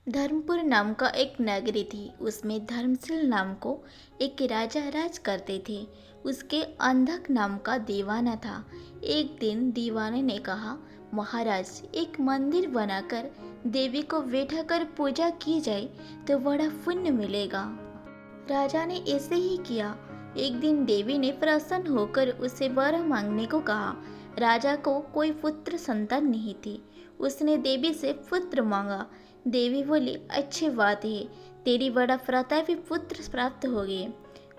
धर्मपुर नाम का एक नगरी थी। उसमें धर्मशील नाम को एक राजा राज करते थे। उसके अंधक नाम का दीवाना था। एक दिन दीवाने ने कहा, महाराज, एक मंदिर बनाकर देवी को बैठाकर पूजा की जाए तो बड़ा पुण्य मिलेगा। राजा ने ऐसे ही किया। एक दिन देवी ने प्रसन्न होकर उसे वर मांगने को कहा। राजा को कोई पुत्र संतान नहीं थी। उसने देवी से पुत्र मांगा। देवी बोली, अच्छी बात है, तेरी बड़ा प्रतापी पुत्र प्राप्त हो गए।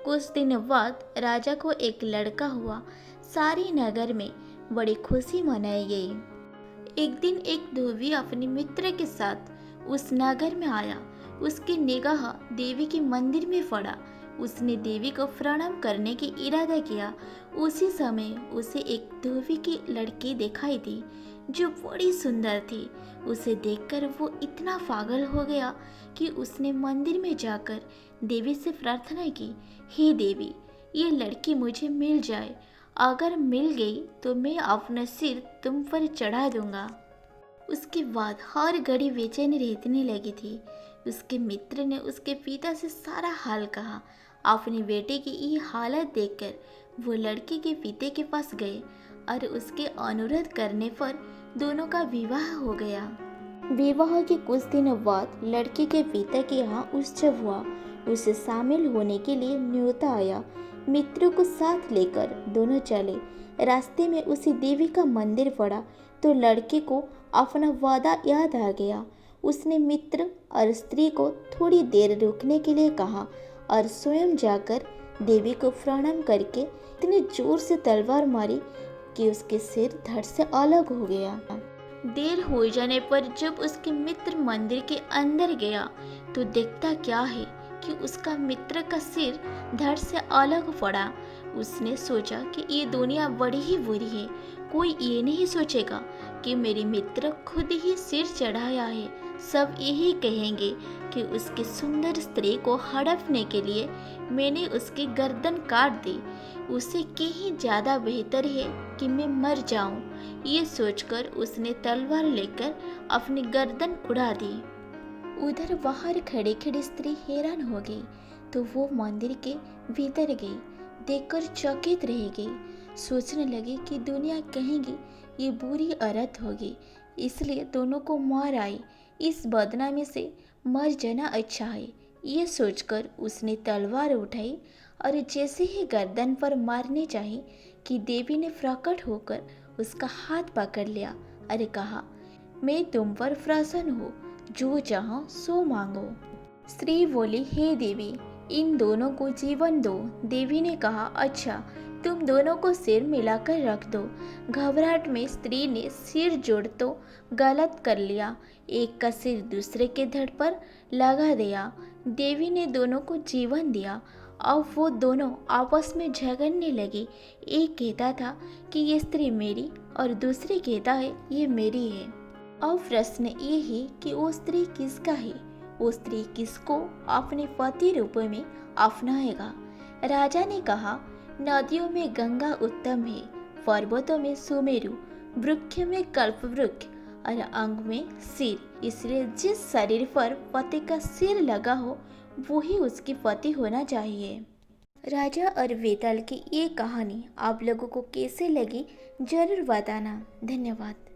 कुछ दिन बाद राजा को एक लड़का हुआ। सारी नगर में बड़ी खुशी मनाई गई। एक दिन एक धोबी अपने मित्र के साथ उस नगर में आया। उसकी निगाह देवी के मंदिर में पड़ा। उसने देवी को प्रणाम करने की इरादा किया। उसी समय उसे एक धोबी की लड़की दिखाई दी जो बड़ी सुंदर थी। उसे देखकर वो इतना पागल हो गया कि उसने मंदिर में जाकर देवी से प्रार्थना की, हे देवी, ये लड़की मुझे मिल जाए। अगर मिल गई तो मैं अपना सिर तुम पर चढ़ा दूंगा। उसके बाद हर घड़ी बेचैनी रहने लगी थी। उसके मित्र ने उसके पिता से सारा हाल कहा। अपनी बेटे की ये हालत देखकर वो लड़के के पिता के पास गए और उसके अनुरोध करने पर दोनों का विवाह हो गया। विवाह के कुछ दिनों बाद लड़के के पिता के यहाँ उत्सव हुआ। उसे शामिल होने के लिए न्योता आया। मित्रों को साथ लेकर दोनों चले। रास्ते में उसी देवी का मंदिर पड़ा तो लड़के को अपना वादा याद आ गया। उसने मित्र और स्त्री को थोड़ी देर रुकने के लिए कहा और स्वयं जाकर देवी को प्रणाम करके इतने जोर से तलवार मारी कि उसके सिर धड़ से अलग हो गया। देर हो जाने पर जब उसके मित्र मंदिर के अंदर गया तो देखता क्या है कि उसका मित्र का सिर धड़ से अलग पड़ा। उसने सोचा कि ये दुनिया बड़ी ही बुरी है। कोई ये नहीं सोचेगा कि मेरे मित्र खुद ही सिर चढ़ाया है। सब यही कहेंगे कि उसकी सुंदर स्त्री को हड़पने के लिए मैंने उसकी गर्दन काट दी। उससे कहीं ज़्यादा बेहतर है कि मैं मर जाऊं। ये सोचकर उसने तलवार लेकर अपनी गर्दन उड़ा दी। उधर बाहर खड़ी खड़ी स्त्री हैरान हो गई तो वो मंदिर के भीतर गई। देखकर चकित रह गई। सोचने लगी कि दुनिया कहेगी ये बुरी औरत होगी, इसलिए दोनों को मार आई। इस बदनामी से मर जाना अच्छा है। ये सोचकर उसने तलवार उठाई और जैसे ही गर्दन पर मारने चाही कि देवी ने प्रकट होकर उसका हाथ पकड़ लिया और कहा, मैं तुम पर प्रसन्न हूँ, जो चाहो सो मांगो। स्त्री बोली, हे देवी, इन दोनों को जीवन दो। देवी ने कहा, अच्छा, तुम दोनों को सिर मिलाकर रख दो। घबराहट में स्त्री ने सिर जोड़ तो गलत कर लिया। एक का सिर दूसरे के धड़ पर लगा दिया। देवी ने दोनों को जीवन दिया। अब वो दोनों आपस में झगड़ने लगे। एक कहता था कि ये स्त्री मेरी और दूसरी कहता है ये मेरी है। अब प्रश्न ये है कि वो स्त्री किसका है? वो स्त्री किसको अपने पति रूप में अपनाएगा? राजा ने कहा, नदियों में गंगा उत्तम है, पर्वतों में सुमेरु, वृक्ष में कल्पवृक्ष और अंग में सिर। इसलिए जिस शरीर पर पति का सिर लगा हो वही उसकी पति होना चाहिए। राजा और बेताल की ये कहानी आप लोगों को कैसे लगी जरूर बताना। धन्यवाद।